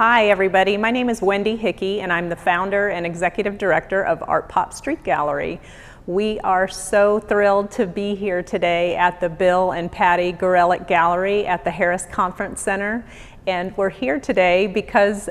Hi everybody, my name is Wendy Hickey and I'm the founder and executive director of ArtPop Street Gallery. We are so thrilled to be here today at the Bill and Patty Gorelick Gallery at the Harris Conference Center. And we're here today because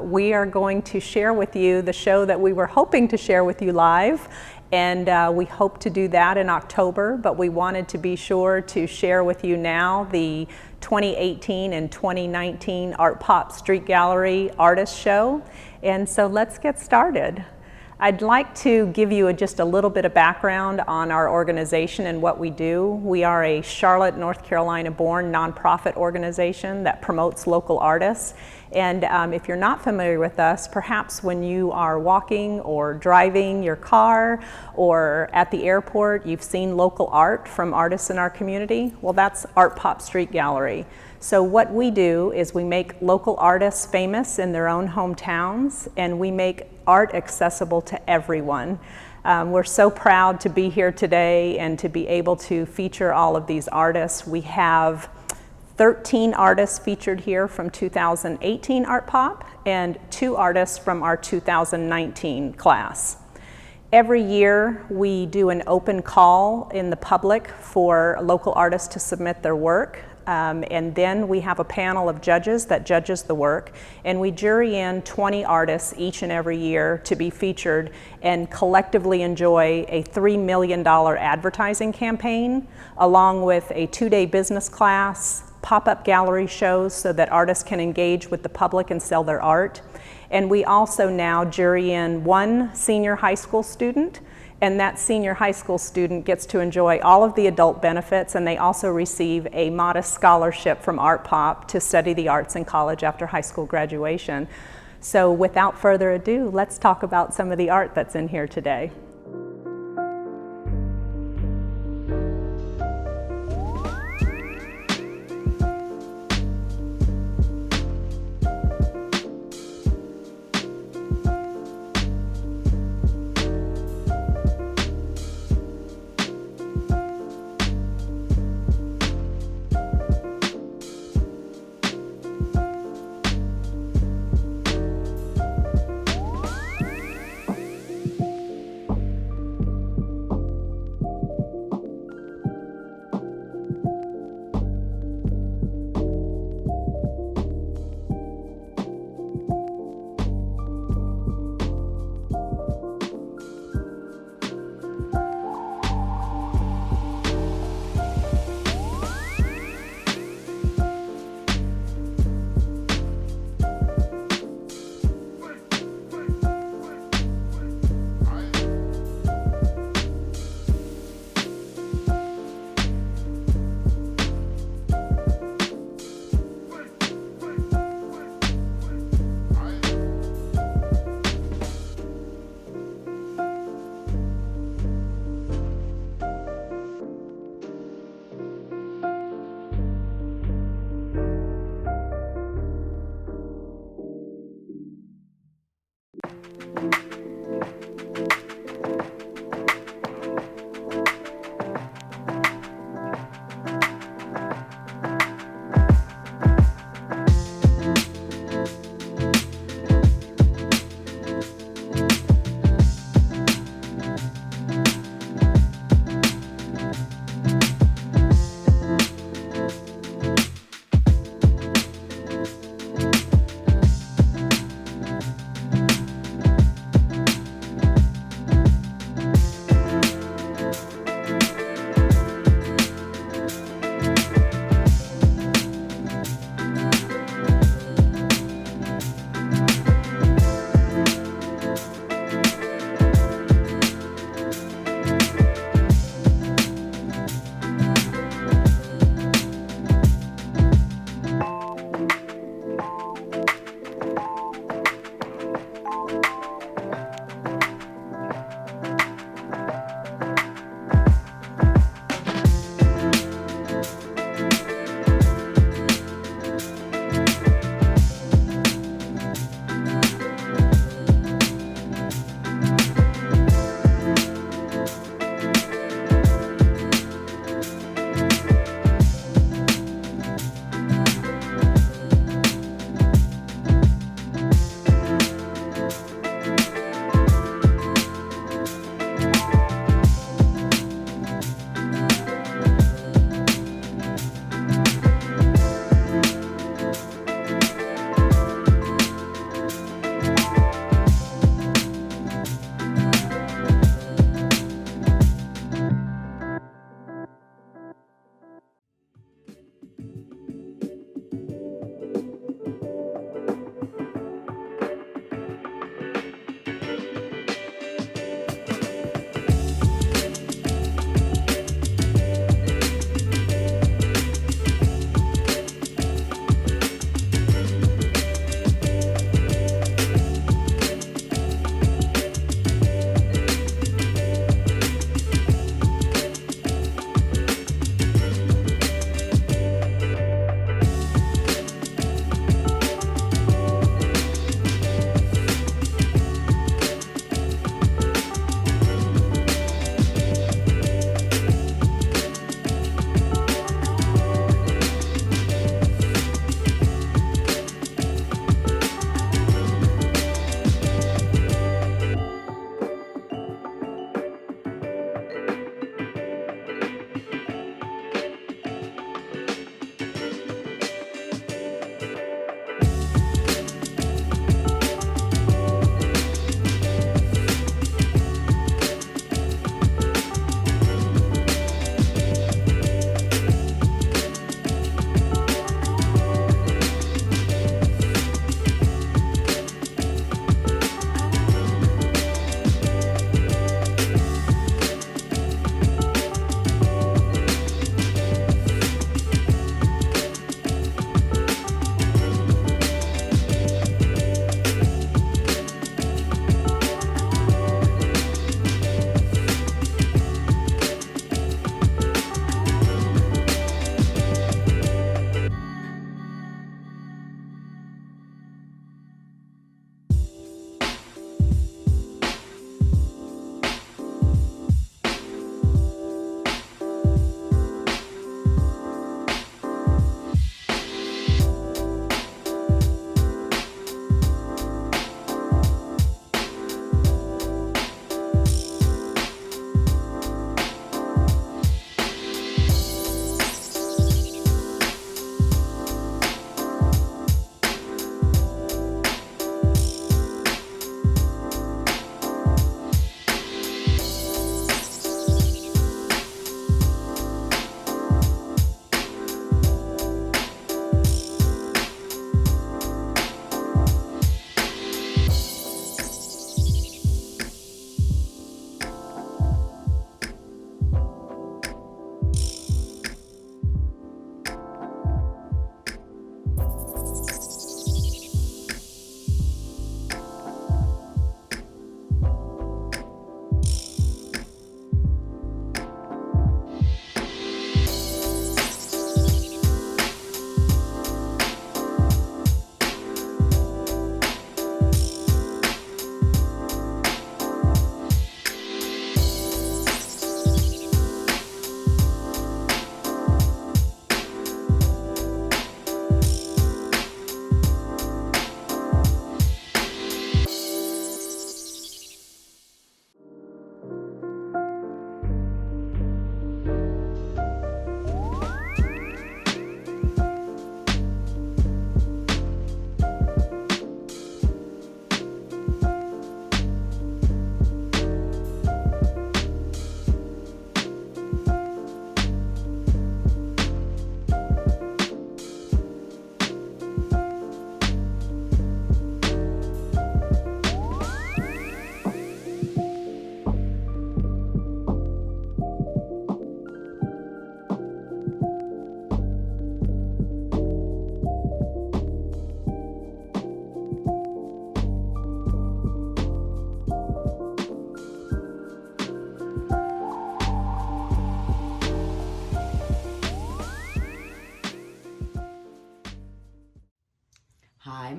we are going to share with you the show that we were hoping to share with you live. And we hope to do that in October, but we wanted to be sure to share with you now the 2018 and 2019 ArtPop Street Gallery Artist Show. And so let's get started. I'd like to give you just a little bit of background on our organization and what we do. We are a Charlotte, North Carolina born nonprofit organization that promotes local artists. And if you're not familiar with us, perhaps when you are walking or driving your car or at the airport, you've seen local art from artists in our community. Well, that's ArtPop Street Gallery. So what we do is we make local artists famous in their own hometowns, and we make art accessible to everyone. We're so proud to be here today and to be able to feature all of these artists. We have 13 artists featured here from 2018 ArtPop and 2 artists from our 2019 class. Every year we do an open call in the public for local artists to submit their work. And then we have a panel of judges that judges the work, and we jury in 20 artists each and every year to be featured and collectively enjoy a $3 million advertising campaign, along with a 2-day business class, pop-up gallery shows so that artists can engage with the public and sell their art. And we also now jury in 1 senior high school student, and that senior high school student gets to enjoy all of the adult benefits, and they also receive a modest scholarship from ArtPop to study the arts in college after high school graduation. So without further ado, let's talk about some of the art that's in here today.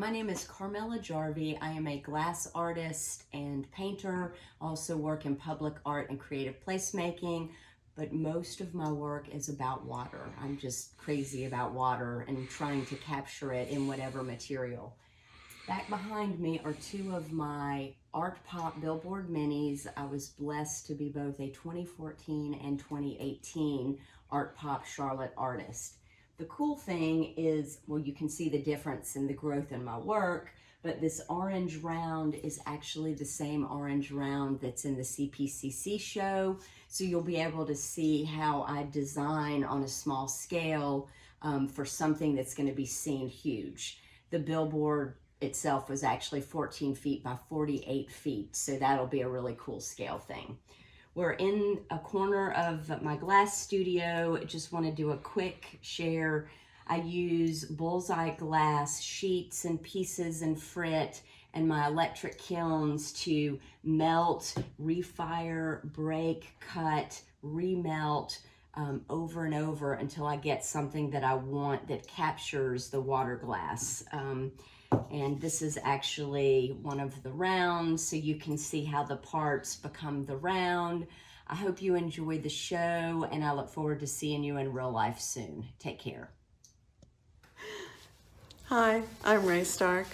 My name is Carmella Jarvi. I am a glass artist and painter. I also work in public art and creative placemaking, but most of my work is about water. I'm just crazy about water and trying to capture it in whatever material. Back behind me are two of my ArtPop billboard minis. I was blessed to be both a 2014 and 2018 ArtPop Charlotte artist. The cool thing is, well, you can see the difference in the growth in my work, but this orange round is actually the same orange round that's in the CPCC show. So you'll be able to see how I design on a small scale for something that's going to be seen huge. The billboard itself was actually 14 feet by 48 feet, so that'll be a really cool scale thing. We're in a corner of my glass studio. I just want to do a quick share. I use bullseye glass sheets and pieces and frit and my electric kilns to melt, refire, break, cut, remelt over and over until I get something that I want that captures the water glass. And this is actually one of the rounds, so you can see how the parts become the round. I hope you enjoy the show, and I look forward to seeing you in real life soon. Take care. Hi, I'm Rae Stark.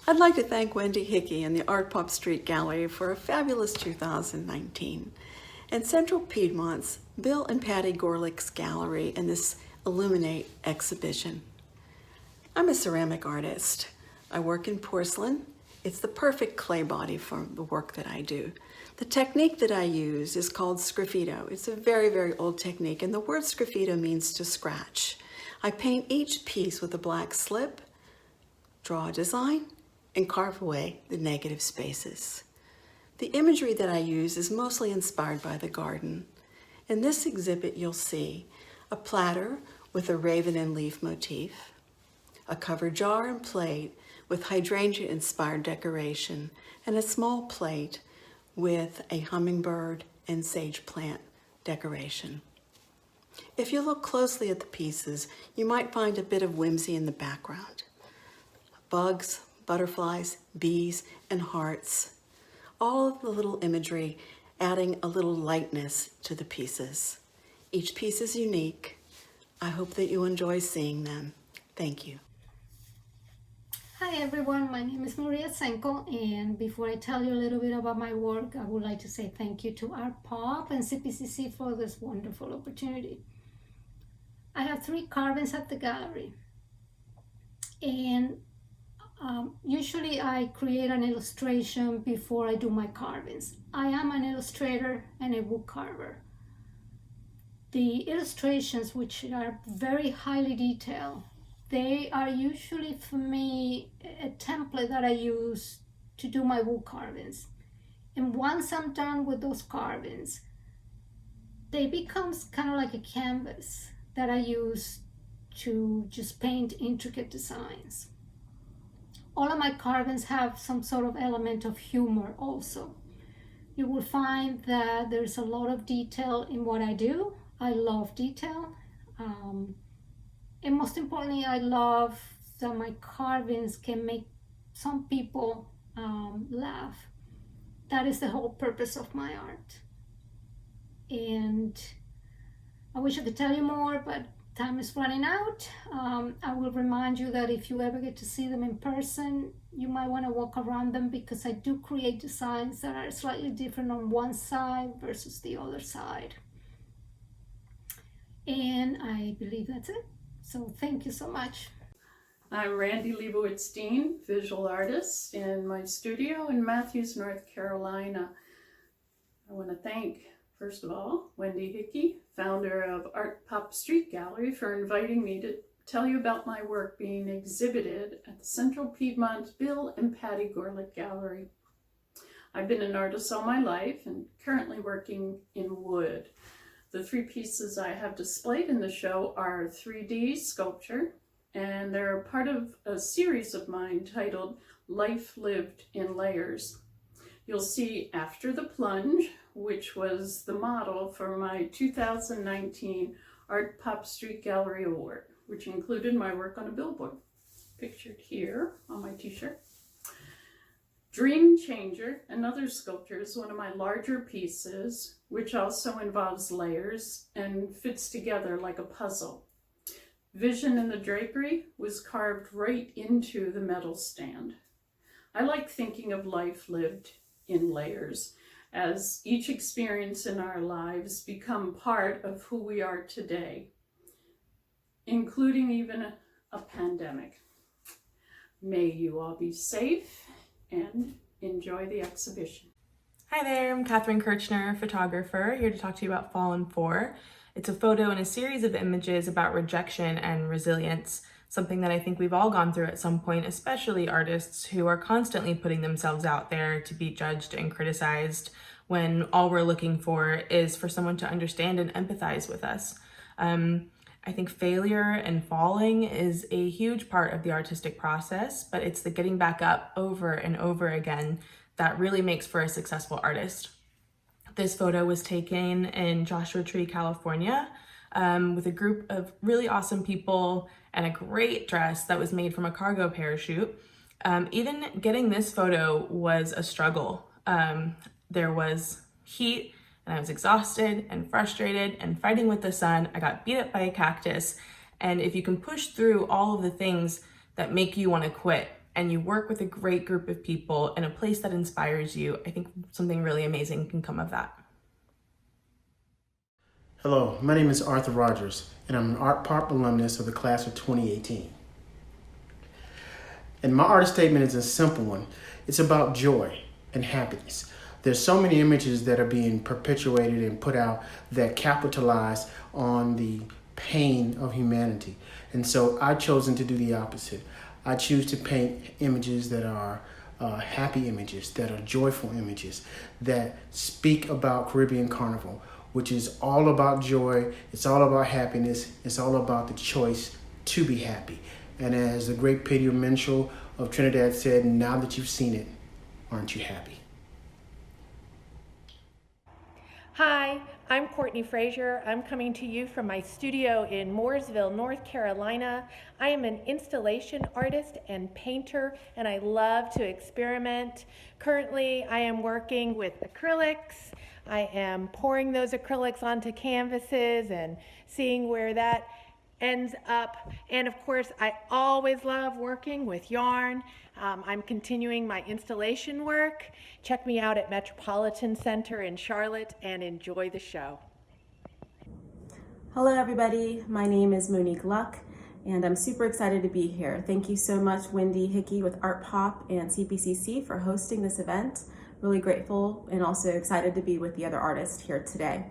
I'd like to thank Wendy Hickey and the ArtPop Street Gallery for a fabulous 2019, and Central Piedmont's Bill and Patty Gorelick's gallery in this Illuminate exhibition. I'm a ceramic artist. I work in porcelain. It's the perfect clay body for the work that I do. The technique that I use is called sgraffito. It's a very, very old technique, and the word sgraffito means to scratch. I paint each piece with a black slip, draw a design, and carve away the negative spaces. The imagery that I use is mostly inspired by the garden. In this exhibit, you'll see a platter with a raven and leaf motif, a covered jar and plate with hydrangea-inspired decoration, and a small plate with a hummingbird and sage plant decoration. If you look closely at the pieces, you might find a bit of whimsy in the background. Bugs, butterflies, bees, and hearts. All of the little imagery adding a little lightness to the pieces. Each piece is unique. I hope that you enjoy seeing them. Thank you. Hi everyone, my name is Maria Senkel, and before I tell you a little bit about my work, I would like to say thank you to ArtPop and CPCC for this wonderful opportunity. I have 3 carvings at the gallery, and usually I create an illustration before I do my carvings. I am an illustrator and a wood carver. The illustrations, which are very highly detailed, they are usually for me a template that I use to do my wood carvings. And once I'm done with those carvings, they become kind of like a canvas that I use to just paint intricate designs. All of my carvings have some sort of element of humor also. You will find that there's a lot of detail in what I do. I love detail. And most importantly, I love that my carvings can make some people laugh. That is the whole purpose of my art. And I wish I could tell you more, but time is running out. I will remind you that if you ever get to see them in person, you might want to walk around them, because I do create designs that are slightly different on one side versus the other side. And I believe that's it. So thank you so much. I'm Randy Leibowitz Dean, visual artist in my studio in Matthews, North Carolina. I want to thank, first of all, Wendy Hickey, founder of ArtPop Street Gallery, for inviting me to tell you about my work being exhibited at the Central Piedmont Bill and Patty Gorelick Gallery. I've been an artist all my life and currently working in wood. The 3 pieces I have displayed in the show are 3D sculpture, and they're part of a series of mine titled Life Lived in Layers. You'll see After the Plunge, which was the model for my 2019 ArtPop Street Gallery Award, which included my work on a billboard. pictured here on my t-shirt. Dream Changer, another sculpture, is one of my larger pieces, which also involves layers and fits together like a puzzle. Vision in the Drapery was carved right into the metal stand. I like thinking of life lived in layers, as each experience in our lives become part of who we are today, including even a pandemic. May you all be safe and enjoy the exhibition. Hi there, I'm Katherine Kirchner, photographer, here to talk to you about Fallen 4. It's a photo and a series of images about rejection and resilience, something that I think we've all gone through at some point, especially artists who are constantly putting themselves out there to be judged and criticized when all we're looking for is for someone to understand and empathize with us. I think failure and falling is a huge part of the artistic process, but it's the getting back up over and over again that really makes for a successful artist. This photo was taken in Joshua Tree, California, with a group of really awesome people and a great dress that was made from a cargo parachute. Even getting this photo was a struggle. There was heat, and I was exhausted and frustrated and fighting with the sun. I got beat up by a cactus. And if you can push through all of the things that make you want to quit and you work with a great group of people in a place that inspires you, I think something really amazing can come of that. Hello, my name is Arthur Rogers, and I'm an ArtPop alumnus of the class of 2018. And my artist statement is a simple one. It's about joy and happiness. There's so many images that are being perpetuated and put out that capitalize on the pain of humanity. And so I've chosen to do the opposite. I choose to paint images that are happy images, that are joyful images, that speak about Caribbean Carnival, which is all about joy, it's all about happiness, it's all about the choice to be happy. And as the great Peter Minshall of Trinidad said, now that you've seen it, aren't you happy? Hi, I'm Courtney Fraser. I'm coming to you from my studio in Mooresville, North Carolina. I am an installation artist and painter, and I love to experiment. Currently, I am working with acrylics. I am pouring those acrylics onto canvases and seeing where that ends up. And of course, I always love working with yarn. I'm continuing my installation work. Check me out at Metropolitan Center in Charlotte and enjoy the show. Hello everybody, my name is Monique Luck and I'm super excited to be here. Thank you so much Wendy Hickey with ArtPop and CPCC for hosting this event. Really grateful and also excited to be with the other artists here today.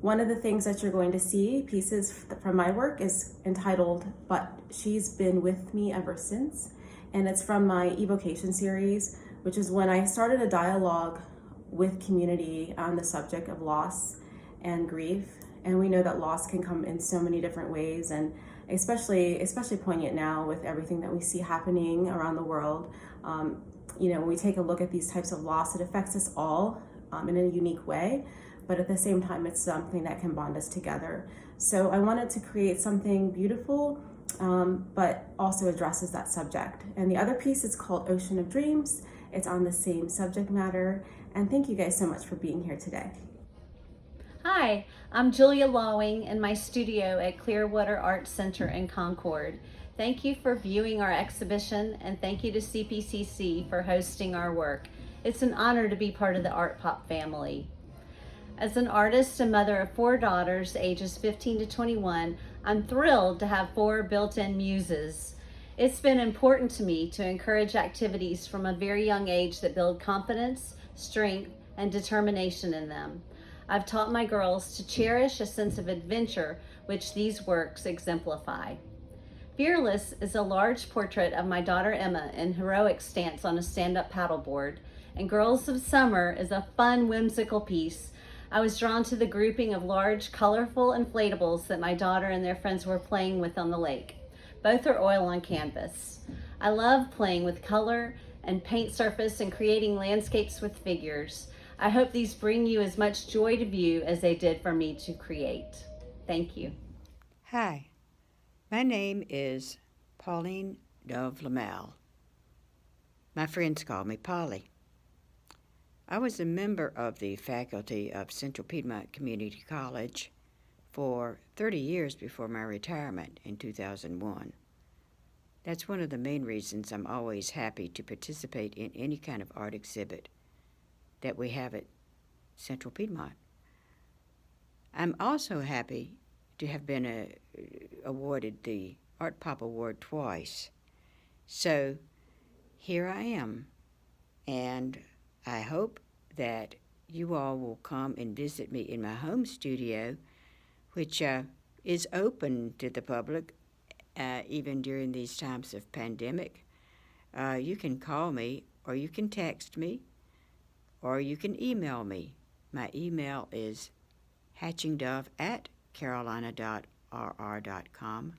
One of the things that you're going to see, pieces from my work, is entitled But She's Been With Me Ever Since. And it's from my evocation series, which is when I started a dialogue with community on the subject of loss and grief. And we know that loss can come in so many different ways, and especially poignant now with everything that we see happening around the world. When we take a look at these types of loss, it affects us all in a unique way, but at the same time, it's something that can bond us together. So I wanted to create something beautiful, but also addresses that subject. And the other piece is called Ocean of Dreams. It's on the same subject matter. And thank you guys so much for being here today. Hi, I'm Julia Lawing in my studio at Clearwater Arts Center in Concord. Thank you for viewing our exhibition, and thank you to CPCC for hosting our work. It's an honor to be part of the ArtPop family. As an artist and mother of 4 daughters, ages 15 to 21, I'm thrilled to have 4 built-in muses. It's been important to me to encourage activities from a very young age that build confidence, strength, and determination in them. I've taught my girls to cherish a sense of adventure, which these works exemplify. Fearless is a large portrait of my daughter Emma in heroic stance on a stand-up paddleboard, and Girls of Summer is a fun, whimsical piece. I was drawn to the grouping of large, colorful inflatables that my daughter and their friends were playing with on the lake. Both are oil on canvas. I love playing with color and paint surface and creating landscapes with figures. I hope these bring you as much joy to view as they did for me to create. Thank you. Hi, my name is Pauline of Lamal. My friends call me Polly. I was a member of the faculty of Central Piedmont Community College for 30 years before my retirement in 2001. That's one of the main reasons I'm always happy to participate in any kind of art exhibit that we have at Central Piedmont. I'm also happy to have been awarded the ArtPop Award twice. So here I am, and I hope that you all will come and visit me in my home studio, which is open to the public even during these times of pandemic. You can call me, or you can text me, or you can email me. My email is hatchingdove@carolina.rr.com,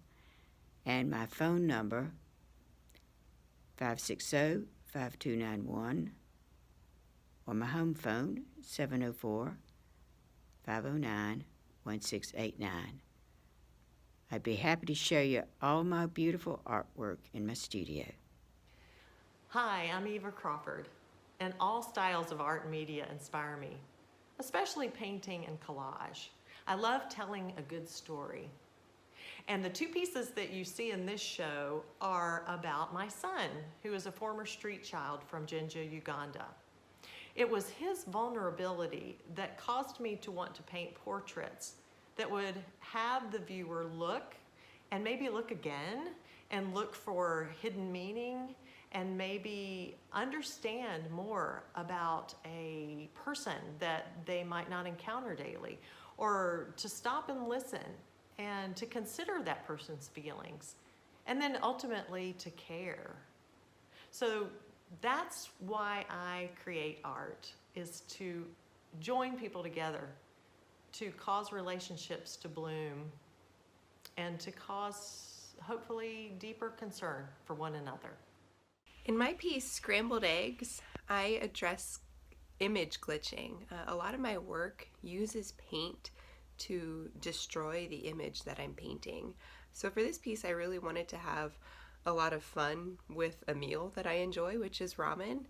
and my phone number 560-5291, or my home phone 704-509-1689. I'd be happy to show you all my beautiful artwork in my studio. Hi, I'm Eva Crawford, and all styles of art and media inspire me, especially painting and collage. I love telling a good story. And the two pieces that you see in this show are about my son, who is a former street child from Jinja, Uganda. It was his vulnerability that caused me to want to paint portraits that would have the viewer look and maybe look again and look for hidden meaning and maybe understand more about a person that they might not encounter daily, or to stop and listen and to consider that person's feelings, and then ultimately to care. So that's why I create art, is to join people together, to cause relationships to bloom, and to cause, hopefully, deeper concern for one another. In my piece, Scrambled Eggs, I address image glitching. A lot of my work uses paint to destroy the image that I'm painting. So for this piece, I really wanted to have a lot of fun with a meal that I enjoy, which is ramen.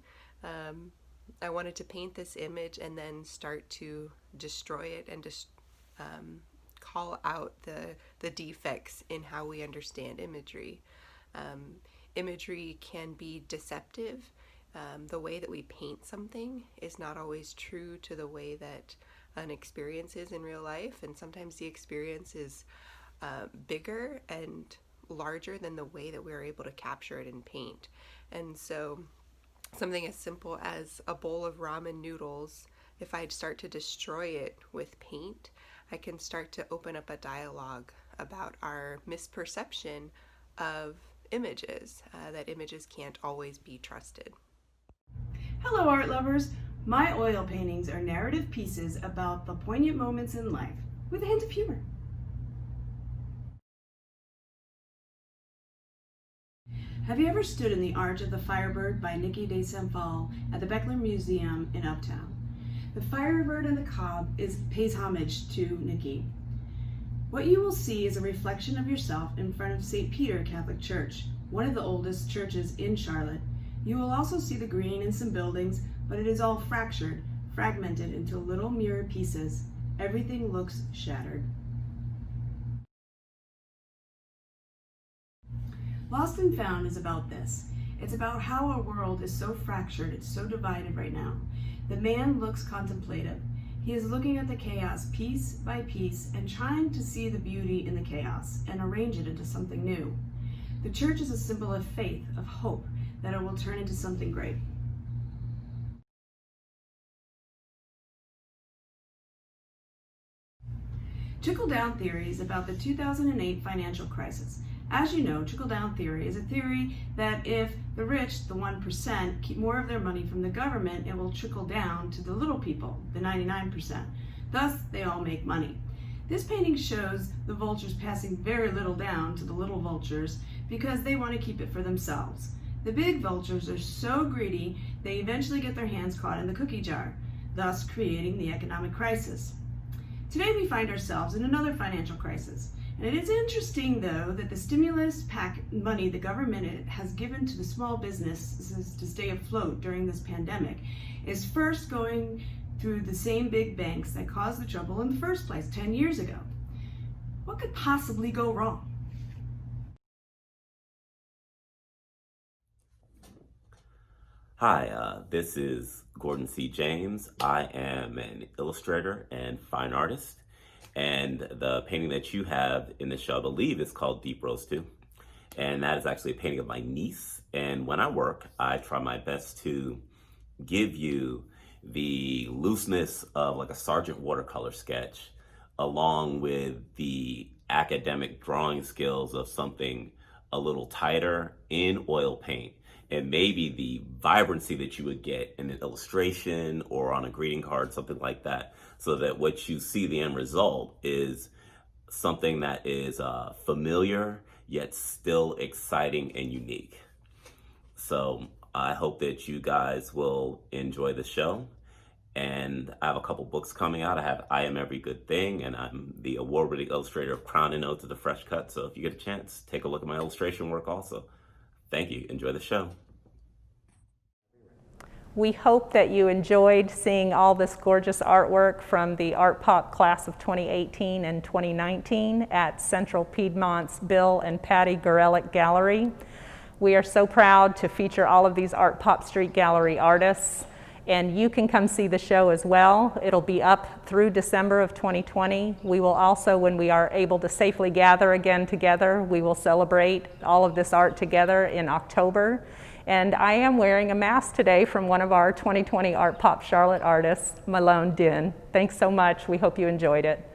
I wanted to paint this image and then start to destroy it and just call out the defects in how we understand imagery. Imagery can be deceptive. The way that we paint something is not always true to the way that an experience is in real life, and sometimes the experience is bigger and larger than the way that we're able to capture it in paint. And so something as simple as a bowl of ramen noodles, if I start to destroy it with paint, I can start to open up a dialogue about our misperception of images, that images can't always be trusted. Hello art lovers! My oil paintings are narrative pieces about the poignant moments in life with a hint of humor. Have you ever stood in the Arch of the Firebird by Niki de Senkel at the Beckler Museum in Uptown? The Firebird and the Cob pays homage to Niki. What you will see is a reflection of yourself in front of St. Peter Catholic Church, one of the oldest churches in Charlotte. You will also see the green in some buildings, but it is all fractured, fragmented into little mirror pieces. Everything looks shattered. Lost and Found is about this. It's about how our world is so fractured, it's so divided right now. The man looks contemplative. He is looking at the chaos piece by piece and trying to see the beauty in the chaos and arrange it into something new. The church is a symbol of faith, of hope, that it will turn into something great. Trickle-down theory is about the 2008 financial crisis. As you know, trickle-down theory is a theory that if the rich, the 1%, keep more of their money from the government, it will trickle down to the little people, the 99%. Thus, they all make money. This painting shows the vultures passing very little down to the little vultures because they want to keep it for themselves. The big vultures are so greedy, they eventually get their hands caught in the cookie jar, thus creating the economic crisis. Today we find ourselves in another financial crisis, And it is interesting, though, that the stimulus money the government has given to the small businesses to stay afloat during this pandemic is first going through the same big banks that caused the trouble in the first place 10 years ago. What could possibly go wrong? Hi, this is Gordon C. James. I am an illustrator and fine artist, and the painting that you have in the show, I believe, is called Deep Rose 2, and that is actually a painting of my niece. And when I work, I try my best to give you the looseness of like a Sargent watercolor sketch, along with the academic drawing skills of something a little tighter in oil paint, and maybe the vibrancy that you would get in an illustration or on a greeting card, something like that, so that what you see, the end result, is something that is familiar, yet still exciting and unique. So I hope that you guys will enjoy the show. And I have a couple books coming out. I have I Am Every Good Thing, and I'm the award-winning illustrator of Crown and Notes of the Fresh Cut. So if you get a chance, take a look at my illustration work also. Thank you. Enjoy the show. We hope that you enjoyed seeing all this gorgeous artwork from the ArtPop class of 2018 and 2019 at Central Piedmont's Bill and Patty Gorelick Gallery. We are so proud to feature all of these ArtPop Street Gallery artists, and you can come see the show as well. It'll be up through December of 2020. We will also, when we are able to safely gather again together, we will celebrate all of this art together in October. And I am wearing a mask today from one of our 2020 ArtPop Charlotte artists, Malone Din. Thanks so much. We hope you enjoyed it.